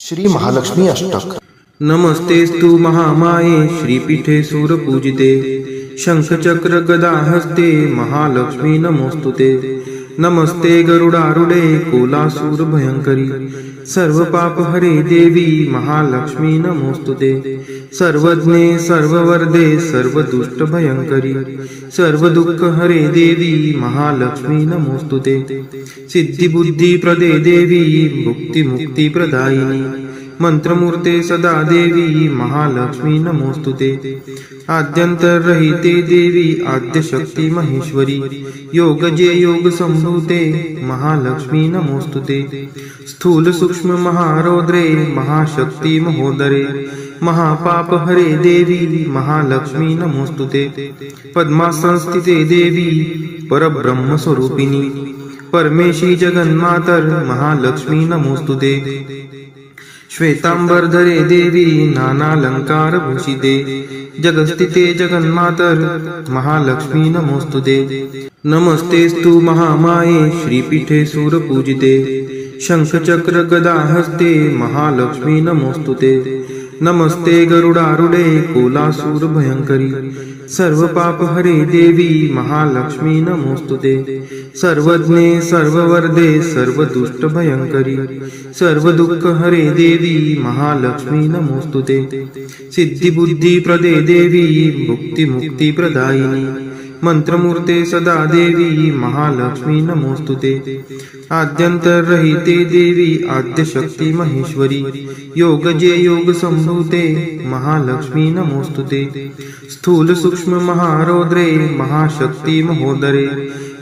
श्री महालक्ष्मी अष्टक। नमस्तेस्तु महामाये श्रीपीठे सूरपूजिते शंखचक्र गदा हस्ते महालक्ष्मी नमोस्तुते। नमस्ते गरुडारूढे कोलासूर भयंकरी सर्व पाप हरे देवी महालक्ष्मी नमोस्तुते। सर्वज्ञे सर्ववर्धे सर्वदुष्ट भयंकरी सर्व दुःख हरे देवी महालक्ष्मी नमोस्तुते। सिद्धि बुद्धि प्रदे देवी मुक्ति मुक्ति प्रदायिनी मंत्रमूर्ते सदा देवी महालक्ष्मी नमोस्तुते। आद्यंतरहिते देवी आद्यशक्ति महेश्वरी योगजे योग संभूते महालक्ष्मी नमोस्तुते। स्थूल सूक्ष्म महारौद्रे महाशक्ति महोदरे महापाप हरे देवी महालक्ष्मी नमोस्तुते। पद्मासनस्थिते देवी परब्रह्म स्वरूपिणी परमेशी जगन्मातर महालक्ष्मी नमोस्तुते। श्वेतांबरधरे देवी नानालंकार भूषिते जगस्थिते जगन्मातर महालक्ष्मी नमोस्तुते। नमस्तेस्तु महामाये श्रीपीठे सूरपूजिते शंखचक्र गदा हस्ते महालक्ष्मी नमोस्तुते। नमस्ते गरुडारूढे कोलासूर भयंकरी सर्व पाप हरे देवी महालक्ष्मी नमोस्तुते। सर्वज्ञे सर्ववर्धे सर्वदुष्ट भयंकरी सर्व दुःख हरे देवी महालक्ष्मी नमोस्तुते। सिद्धि बुद्धि प्रदे देवी मुक्ति मुक्ति प्रदायिनी मंत्रमूर्ते सदा देवी महालक्ष्मी नमोस्तुते। आद्यंतरहिते देवी आद्यशक्ति महेश्वरी योगजे योग संभूते महालक्ष्मी नमोस्तुते। स्थूल सूक्ष्म महारौद्रे महाशक्ति महोदरे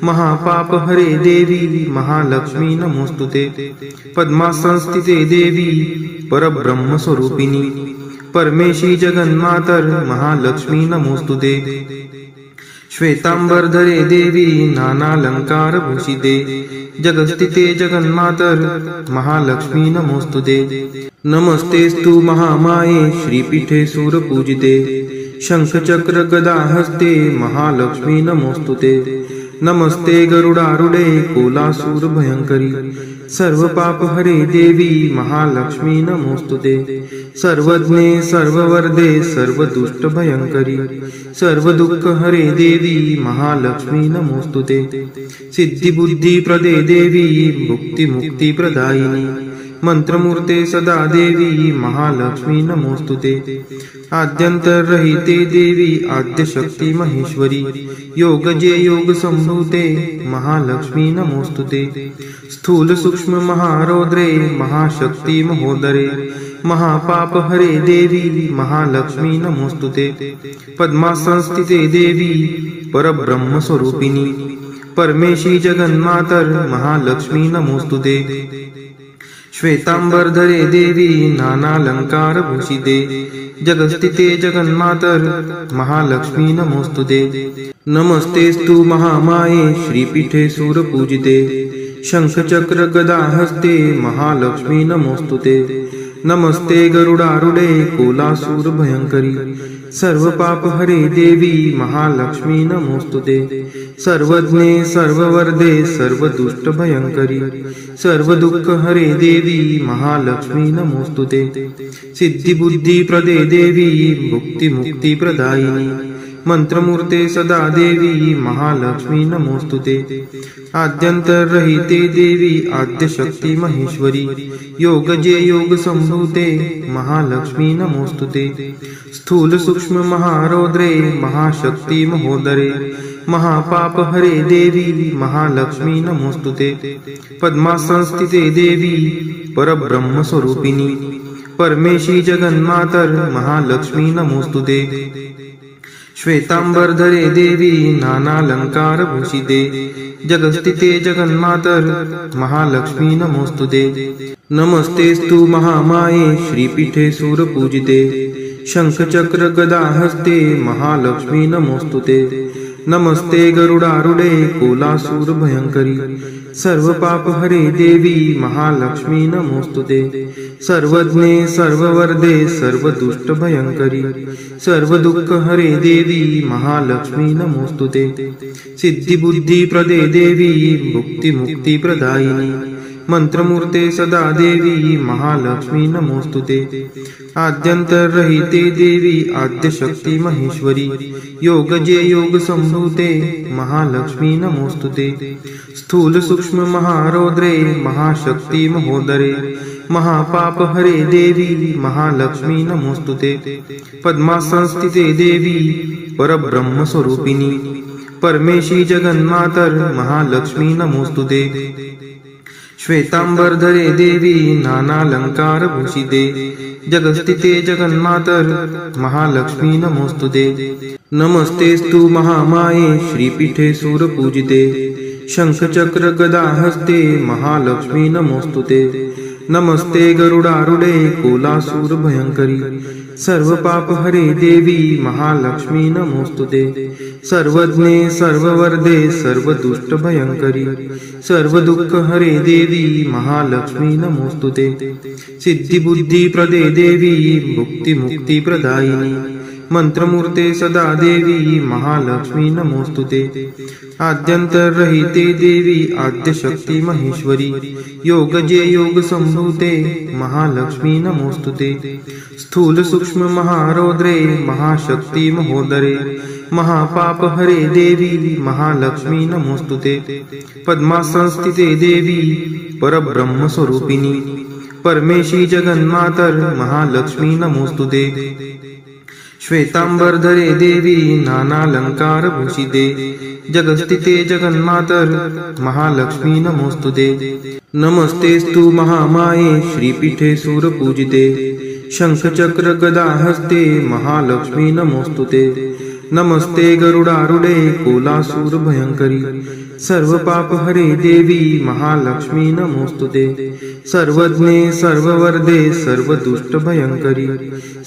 महापाप हरे देवी महालक्ष्मी नमोस्तुते। पद्मासनस्थिते देवी परब्रह्म स्वरूपिणी परमेशी जगन्मातर महालक्ष्मी नमोस्तुते। श्वेतांबरधरे देवी नानालंकार भूषिते जगस्थिते जगन्मातर महालक्ष्मी नमोस्तुते। नमस्तेस्तु महामाये श्रीपीठे सूरपूजिते शंखचक्र गदा हस्ते महालक्ष्मी नमोस्तुते। नमस्ते गरुडारूढे कोलासूर भयंकरी सर्व पाप हरे देवी महालक्ष्मी नमोस्तुते। सर्वज्ञे सर्ववर्धे सर्वदुष्ट भयंकरी सर्व दुःख हरे देवी महालक्ष्मी नमोस्तुते। सिद्धि बुद्धि प्रदे देवी मुक्ति मुक्ति प्रदायिनी मंत्रमूर्ते सदा देवी महालक्ष्मी नमोस्तुते। आद्यंतरहिते देवी आद्यशक्ति महेश्वरी योगजे योग संभूते महालक्ष्मी नमोस्तुते। स्थूल सूक्ष्म महारौद्रे महाशक्ति महोदरे महापाप हरे देवी महालक्ष्मी नमोस्तुते। पद्मासनस्थिते देवी परब्रह्म स्वरूपिणी परमेशी जगन्मातर महालक्ष्मी नमोस्तुते। श्वेतांबरधरे देवी नानालंकार भूषिते जगस्थिते जगन्मातर महालक्ष्मी नमोस्तुते। नमस्तेस्तु महामाये श्रीपीठे सूरपूजिते शंखचक्र गदा हस्ते महालक्ष्मी नमोस्तुते। नमस्ते गरुडारूढे कोलासूर भयंकरी सर्व पाप हरे देवी महालक्ष्मी नमोस्तुते। सर्वज्ञे सर्ववर्धे सर्वदुष्ट भयंकरी सर्व दुःख हरे देवी महालक्ष्मी नमोस्तुते। सिद्धि बुद्धि प्रदे देवी मुक्ति मुक्ति प्रदायिनी मंत्रमूर्ते सदा देवी महालक्ष्मी नमोस्तुते। आद्यंतरहिते देवी आद्यशक्ति महेश्वरी योगजे योग संभूते महालक्ष्मी नमोस्तुते। स्थूल सूक्ष्म महारौद्रे महाशक्ति महोदरे महापाप हरे देवी महालक्ष्मी नमोस्तुते। पद्मासनस्थिते देवी परब्रह्म स्वरूपिणी परमेशी जगन्मातर महालक्ष्मी नमोस्तुते। श्वेतांबरधरे देवी नानालंकार भूषिते जगस्थिते जगन्मातर महालक्ष्मी नमोस्तुते। नमस्तेस्तु महामाये श्रीपीठे सूरपूजिते शंखचक्र गदा हस्ते महालक्ष्मी नमोस्तुते। नमस्ते गरुडारूढे कोलासूर भयंकरी सर्व पाप हरे देवी महालक्ष्मी नमोस्तुते। सर्वज्ञे सर्ववर्धे सर्वदुष्ट भयंकरी सर्व दुःख हरे देवी महालक्ष्मी नमोस्तुते। सिद्धि बुद्धि प्रदे देवी मुक्ति मुक्ति प्रदायिनी मंत्रमूर्ते सदा देवी महालक्ष्मी नमोस्तुते आद्यंतरहिते देवी आद्यशक्ती महेश्वरी योगजे योग संभूते महालक्ष्मी नमोस्तुते स्थूल सूक्ष्म महारौद्रे महाशक्ती महोदरे महापाप हरे देवी महालक्ष्मी नमोस्तुते पद्मासनस्थिते देवी परब्रह्म स्वरूपिणी परमेशी जगन्मातर महालक्ष्मी नमोस्तुते श्वेतांबरधरे देवी नानालंकार भूषिते जगस्थिते जगन्मातर महालक्ष्मी नमोस्तुते नमस्तेस्तु महामाये श्रीपीठे सूरपूजिते शंखचक्र गदा हस्ते महालक्ष्मी नमोस्तुते नमस्ते गरुडारूढे कोलासूर भयंकरी सर्व पाप हरे देवी महालक्ष्मी नमोस्तुते सर्वज्ञे सर्ववर्धे सर्व दुष्ट भयंकरी सर्व दुःख हरे देवी महालक्ष्मी नमोस्तुते सिद्धी बुद्धी प्रदे देवी भुक्ती मुक्ती प्रदायिनी मंत्रमूर्ते सदा देवी महालक्ष्मी नमोस्तुते आद्यंतरहिते देवी आद्यशक्ती महेश्वरी योगजे योग संभूते महालक्ष्मी नमोस्तुते स्थूल सूक्ष्म महारौद्रे महाशक्ती महोदरे महापाप हरे देवी महालक्ष्मी नमोस्तुते पद्मासनस्थिते देवी परब्रह्म स्वरूपिणी परमेशी जगन्मातर महालक्ष्मी नमोस्तुते श्वेतांबरधरे देवी नानालंकार भूषिते जगस्थिते जगन्मातर महालक्ष्मी नमोस्तुते नमस्तेस्तु महामाये श्रीपीठे सूरपूजिते शंखचक्र गदा हस्ते महालक्ष्मी नमोस्तुते नमस्ते गरुडारूढे कोलासूर भयंकरी सर्व पाप हरे देवी महालक्ष्मी नमोस्तुते सर्वज्ञे सर्ववर्धे सर्व दुष्ट भयंकरी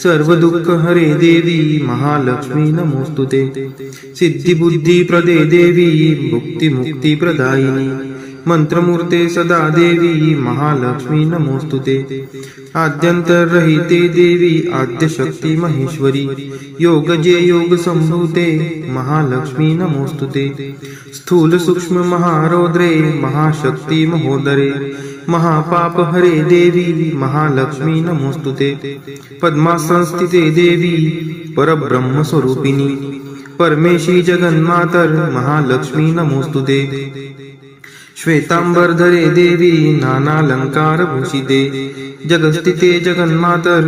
सर्व दुःख हरे देवी महालक्ष्मी नमोस्तुते सिद्धी बुद्धी प्रदे देवी भुक्ती मुक्ती प्रदायिनी मंत्रमूर्ते सदा देवी महालक्ष्मी नमोस्तुते आद्यंतरहिते देवी आद्यशक्ती महेश्वरी योगजे योग संभूते महालक्ष्मी नमोस्तुते स्थूल सूक्ष्म महारौद्रे महाशक्ती महोदरे महापाप हरे देवी महालक्ष्मी नमोस्तुते पद्मासनस्थिते देवी परब्रह्म स्वरूपिणी परमेशी जगन्मातर महालक्ष्मी नमोस्तुते श्वेतांबरधरे देवी नानालंकार भूषिते जगस्थिते जगन्मातर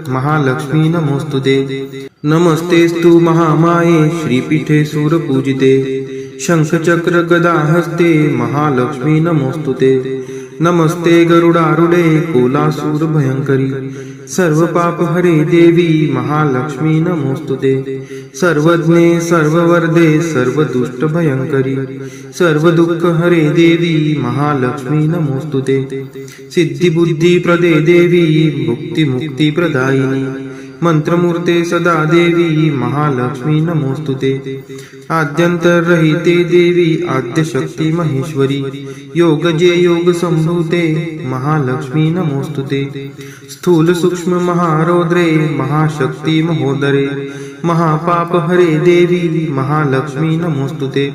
महालक्ष्मी नमोस्तुते नमस्तेस्तु महामाये श्रीपीठे सूरपूजिते शंखचक्र गदा हस्ते महालक्ष्मी नमोस्तुते नमस्ते गरुडारूढे कोलासूर भयंकरी सर्व पाप हरे देवी महालक्ष्मी नमोस्तुते सर्वज्ञे सर्ववर्धे सर्व दुष्ट भयंकरी सर्व दुःख हरे देवी महालक्ष्मी नमोस्तुते सिद्धी बुद्धी प्रदे देवी भुक्ती मुक्ती प्रदायिनी मंत्रमूर्ते सदा देवी महालक्ष्मी नमोस्तुते आद्यंतरहिते देवी आद्यशक्ती महेश्वरी योगजे योग संभूते महालक्ष्मी नमोस्तुते स्थूल सूक्ष्म महारौद्रे महाशक्ती महोदरे महापाप हरे देवी महालक्ष्मी नमोस्तुते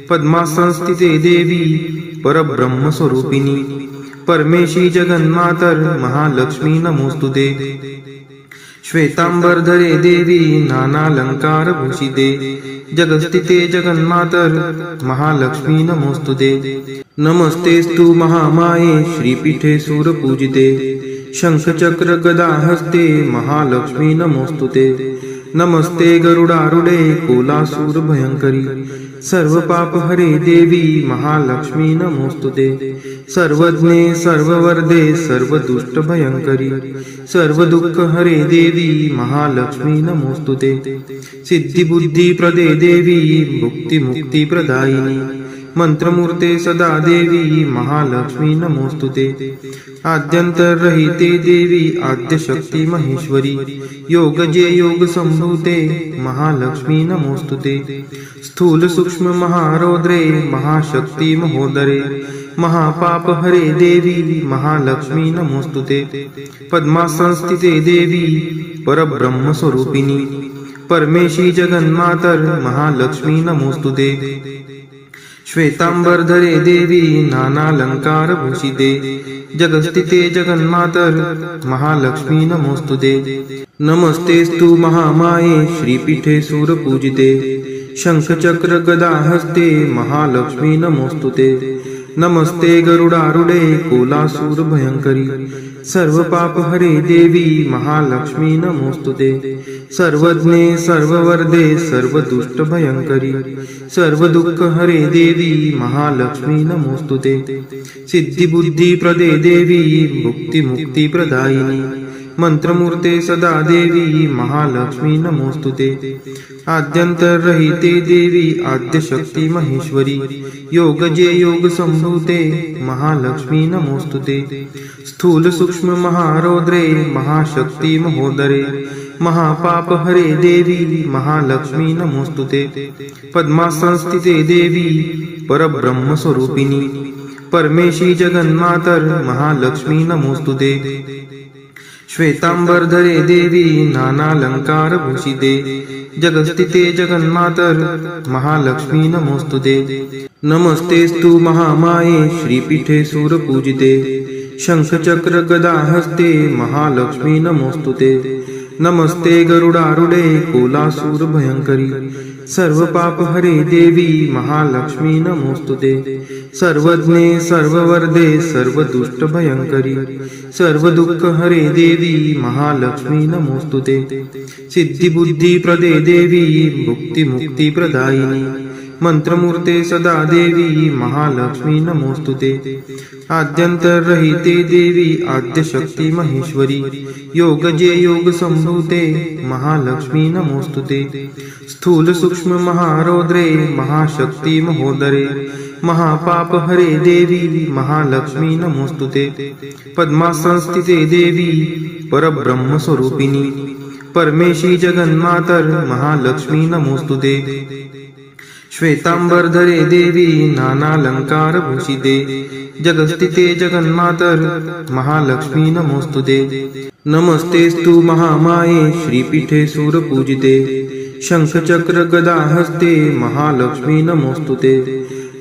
पद्मासनस्थिते देवी परब्रह्म स्वरूपिणी परमेशी जगन्मातर महालक्ष्मी नमोस्तुते श्वेतांबरधरे देवी नानालंकार भूषिते जगस्थिते जगन्मातर महालक्ष्मी नमोस्तुते नमस्तेस्तु महामाये श्रीपीठे सूरपूजिते शंखचक्र गदा हस्ते महालक्ष्मी नमोस्तुते नमस्ते गरुडारूढे कोलासूर भयंकरी सर्व पाप हरे देवी महालक्ष्मी नमोस्तुते सर्वज्ञे सर्ववर्धे सर्व दुष्ट भयंकरी सर्व दुःख हरे देवी महालक्ष्मी नमोस्तुते सिद्धी बुद्धी प्रदे देवी भुक्ती मुक्ती प्रदायिनी मंत्रमूर्ते सदा देवी महालक्ष्मी नमोस्तुते आद्यंतरहिते देवी आद्यशक्ती महेश्वरी योगजे योग संभूते महालक्ष्मी नमोस्तुते स्थूल सूक्ष्म महारौद्रे महाशक्ती महोदरे महापाप हरे देवी महालक्ष्मी नमोस्तुते पद्मासनस्थिते देवी परब्रह्म स्वरूपिणी परमेशी जगन्मातर महालक्ष्मी नमोस्तुते श्वेतांबरधरे देवी नानालंकारभूषिते जगस्थिते जगन्मातर महालक्ष्मी नमोस्तुते। नमस्तेस्तु महामाये श्रीपीठे सूरपूजिते शंखचक्र गदाहस्ते महालक्ष्मी नमोस्तुते। नमस्ते गरुडारूढे कोलासूर भयंकरी सर्वपापहरे देवी महालक्ष्मी नमोस्तुते। सर्वज्ञे सर्ववरदे सर्वदुष्टभयंकरी सर्वदुःखहरे देवी महालक्ष्मी नमोस्तुते। सिद्धिबुद्धिप्रदे देवी भुक्तिमुक्तिप्रदायिनी मंत्रमूर्ते सदा देवी महालक्ष्मी नमोस्तुते। आद्यंतरहिते देवी आद्यशक्ती महेश्वरी योगजे योग संभूते महालक्ष्मी नमोस्तुते। स्थूल सूक्ष्म महारौद्रे महाशक्ती महोदरे महापापहरे देवी महालक्ष्मी नमोस्तुते। पद्मासनस्थिते देवी परब्रह्म स्वरूपिणी परमेशी जगन्मातर महालक्ष्मी नमोस्तुते। श्वेतांबरधरे देवी नानालंकारभूषिते जगस्थिते जगन्मातर महालक्ष्मी नमोस्तुते। नमस्तेस्तु महामाये श्रीपीठे सूरपूजिते शंखचक्र गदाहस्ते महालक्ष्मी नमोस्तुते। नमस्ते गरुडारूढे कोलासूर भयंकरी सर्वपापहरे देवी महालक्ष्मी नमोस्तुते। सर्वज्ञे सर्ववरदे सर्वदुष्टभयंकरी सर्वदुःखहरे देवी महालक्ष्मी नमोस्तुते। सिद्धिबुद्धिप्रदे देवी भुक्तिमुक्तिप्रदायिनी मंत्रमूर्ते सदा देवी महालक्ष्मी नमोस्तुते। आद्यंतरहिते देवी आद्यशक्ती महेश्वरी योगजे योग संभूते महालक्ष्मी नमोस्तुते। स्थूल सूक्ष्म महारौद्रे महाशक्ती महोदरे महापापहरे देवी महालक्ष्मी नमोस्तुते। पद्मासनस्थिते देवी परब्रह्म स्वरूपिणी परमेशी जगन्मातर महालक्ष्मी नमोस्तुते। श्वेतांबरधरे देवी नानालंकारभूषिते जगस्थिते जगन्मातर महालक्ष्मी नमोस्तुते। नमस्तेस्तु महामाये श्रीपीठे सूरपूजिते शंखचक्र गदाहस्ते महालक्ष्मी नमोस्तुते।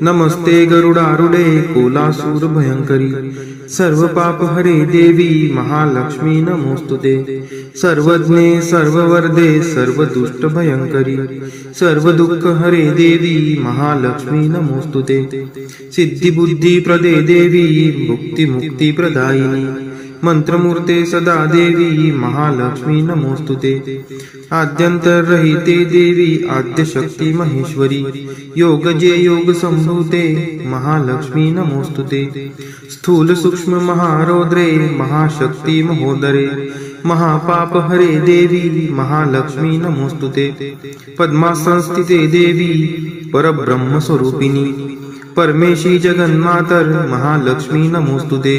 नमस्ते गरुडारूढे कोलासूर भयंकरी सर्वपापहरे देवी महालक्ष्मी नमोस्तुते। सर्वज्ञे सर्ववरदे सर्वदुष्टभयंकरी सर्वदुःखहरे देवी महालक्ष्मी नमोस्तुते। सिद्धिबुद्धिप्रदे देवी भुक्तिमुक्तिप्रदायिनी मंत्रमूर्ते सदा देवी महालक्ष्मी नमोस्तुते। आद्यंतरहिते देवी आद्यशक्ती महेश्वरी योगजे योग संभूते महालक्ष्मी नमोस्तुते। स्थूल सूक्ष्म महारौद्रे महाशक्ती महोदरे महापापहरे देवी महालक्ष्मी नमोस्तुते। पद्मासनस्थिते देवी परब्रह्म स्वरूपिणी परमेशी जगन्मातर महालक्ष्मी नमोस्तुते।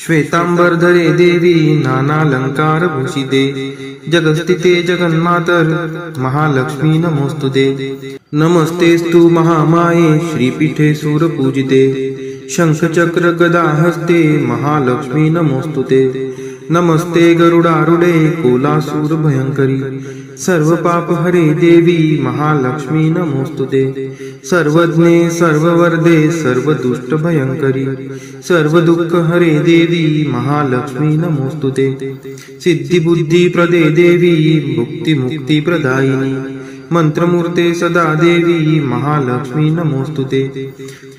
श्वेतांबरधरे देवी नानालंकारभूषिते जगस्थिते जगन्मातर महालक्ष्मी नमोस्तुते। नमस्तेस्तु महामाये श्रीपीठे सूरपूजिते शंखचक्र गदाहस्ते महालक्ष्मी नमोस्तुते। नमस्ते गरुडारूढे कोलासूर भयंकरी सर्वपापहरे देवी महालक्ष्मी नमोस्तुते। सर्वज्ञे सर्ववरदे सर्वदुष्टभयंकरी सर्वदुःखहरे देवी महालक्ष्मी नमोस्तुते। सिद्धिबुद्धिप्रदे देवी भुक्तिमुक्तिप्रदायिनी मंत्रमूर्ते सदा देवी महालक्ष्मी नमोस्तुते।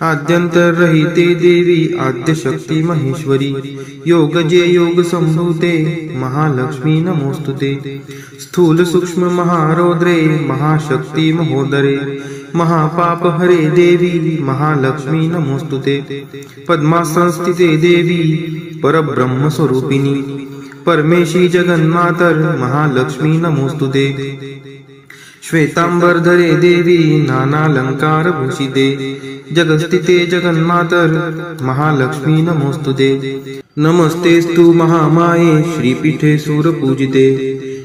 आद्यंतरहिते देवी आद्यशक्ती महेश्वरी योगजे योग संभूते महालक्ष्मी नमोस्तुते। स्थूल सूक्ष्म महारौद्रे महाशक्ती महोदरे महापापहरे देवी महालक्ष्मी नमोस्तुते। पद्मासनस्थिते देवी परब्रह्म स्वरूपिणी परमेशी जगन्मातर महालक्ष्मी नमोस्तुते। श्वेतांबरधरे देवी नानालंकारभूषिते जगस्थिते जगन्मातर महालक्ष्मी नमोस्तुते। नमस्तेस्तु महामाये श्रीपीठे सूरपूजिते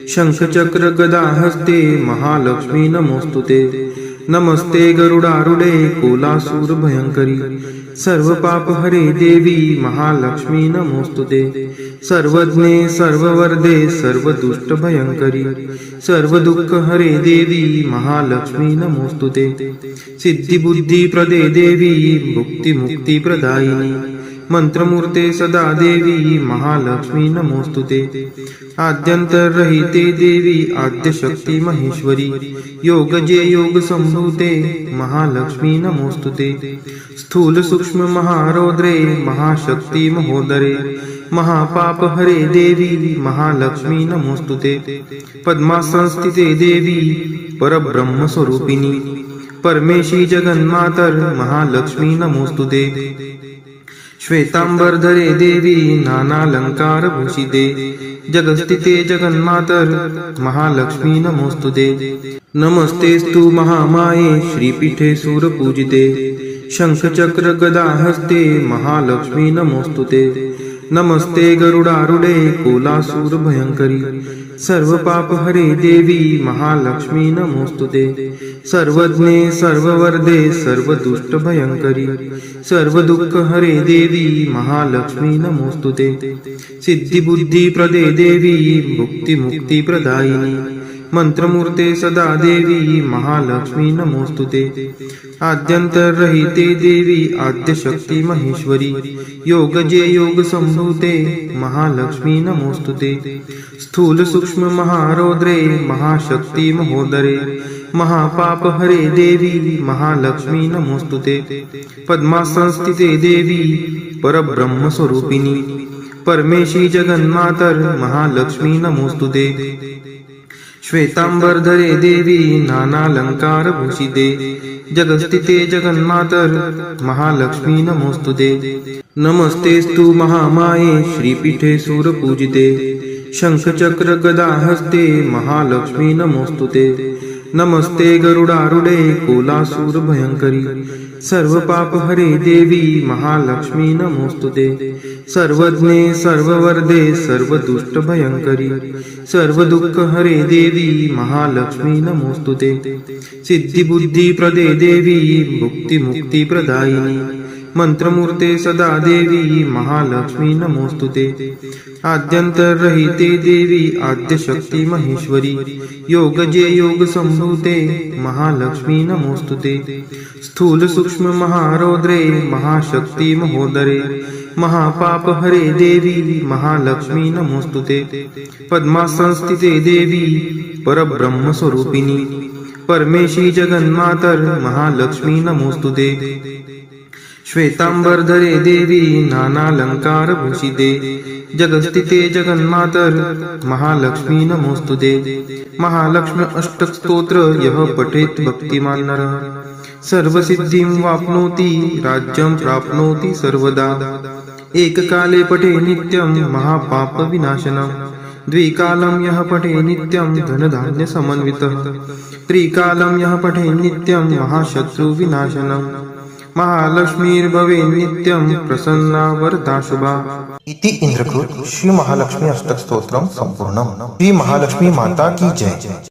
शंखचक्र गदाहस्ते महालक्ष्मी नमोस्तुते। नमस्ते गरुडारूढे कोलासूर भयंकरी सर्व पाप हरे देवी महालक्ष्मी नमोस्तुते सर्वज्ञे सर्ववरदे सर्व दुष्ट भयंकरी सर्व दुःख हरे देवी महालक्ष्मी नमोस्तुते सिद्धी बुद्धी प्रदे देवी भुक्ती मुक्ती प्रदायिनी मंत्रमूर्ते सदा देवी महालक्ष्मी नमोस्तुते आद्यंतरहिते देवी आद्यशक्ती महेश्वरी योगजे योग संभूते महालक्ष्मी नमोस्तुते स्थूल सूक्ष्म महारौद्रे महाशक्ती महोदरे महापाप हरे देवी महालक्ष्मी नमोस्तुते पद्मासनस्थिते देवी परब्रह्म स्वरूपिणी परमेशी जगन्मातर महालक्ष्मी नमोस्तुते श्वेतांबरधरे देवी नानालंकार भूषिते जगस्थिते जगन्मातर महालक्ष्मी नमोस्तुते नमस्तेस्तु महामाये श्रीपीठे सूरपूजिते शंखचक्र गदा हस्ते महालक्ष्मी नमोस्तुते नमस्ते गरुडारूढे कोलासूर भयंकरी सर्व पाप हरे देवी महालक्ष्मी नमोस्तुते सर्वज्ञे सर्ववरदे सर्व दुष्ट भयंकरी सर्व दुःख हरे देवी महालक्ष्मी नमोस्तुते सिद्धी बुद्धी प्रदे देवी भुक्ती मुक्ती प्रदायिनी मंत्रमूर्ते सदा देवी महालक्ष्मी नमोस्तुते आद्यंतरहिते देवी आद्यशक्ती महेश्वरी योगजे योग संभूते महालक्ष्मी नमोस्तुते स्थूल सूक्ष्म महारौद्रे महाशक्ती महोदरे महापाप हरे देवी महालक्ष्मी नमोस्तुते पद्मासनस्थिते देवी परब्रह्म स्वरूपिणी परमेशी जगन्मातर महालक्ष्मी नमोस्तुते श्वेतांबरधरे देवी नानालंकार भूषिते जगस्थिते जगन्मातर महालक्ष्मी नमोस्तुते नमस्तेस्तु महामाये श्रीपीठे सूरपूजिते शंखचक्र गदा हस्ते महालक्ष्मी नमोस्तुते नमस्ते गरुडारूढे कोलासूर भयंकरी सर्व पाप हरे देवी महालक्ष्मी नमोस्तुते सर्वज्ञे सर्ववरदे सर्व दुष्ट भयंकरी सर्व दुःख हरे देवी महालक्ष्मी नमोस्तुते सिद्धी बुद्धी प्रदे देवी भुक्ती मुक्ती प्रदायिनी मंत्रमूर्ते सदा देवी महालक्ष्मी नमोस्तुते आद्यंतरहिते देवी आद्यशक्ती महेश्वरी योगजे योग संभूते महालक्ष्मी नमोस्तुते स्थूल सूक्ष्म महारौद्रे महाशक्ती महोदरे महापाप हरे देवी महालक्ष्मी नमोस्तुते पद्मासनस्थिते देवी परब्रह्म स्वरूपिणी परमेशी जगन्मातर महालक्ष्मी नमोस्तुते श्वेतांबरधरे देवी नानालंकार भूषिते जगस्थिते जगन्मातर महालक्ष्मी नमोस्तुते महालक्ष्मी अष्टक स्तोत्र यः पठेत् भक्तिमान् नरः सर्वसिद्धिं वाप्नोति राज्यं प्राप्नोति सर्वदा एककाले पठे नित्यं महापाप विनाशनम् द्विकालं यः पठे नित्यं धनधान्य समन्वितः त्रिकालं यः पठे नित्यं महाशत्रु विनाशनम् महालक्ष्मीर्भवे नित्यं प्रसन्ना वरदा शुभा। इति इंद्रकृत श्री महालक्ष्मी अष्टक स्तोत्रम संपूर्णम। श्री महालक्ष्मी माता की जय।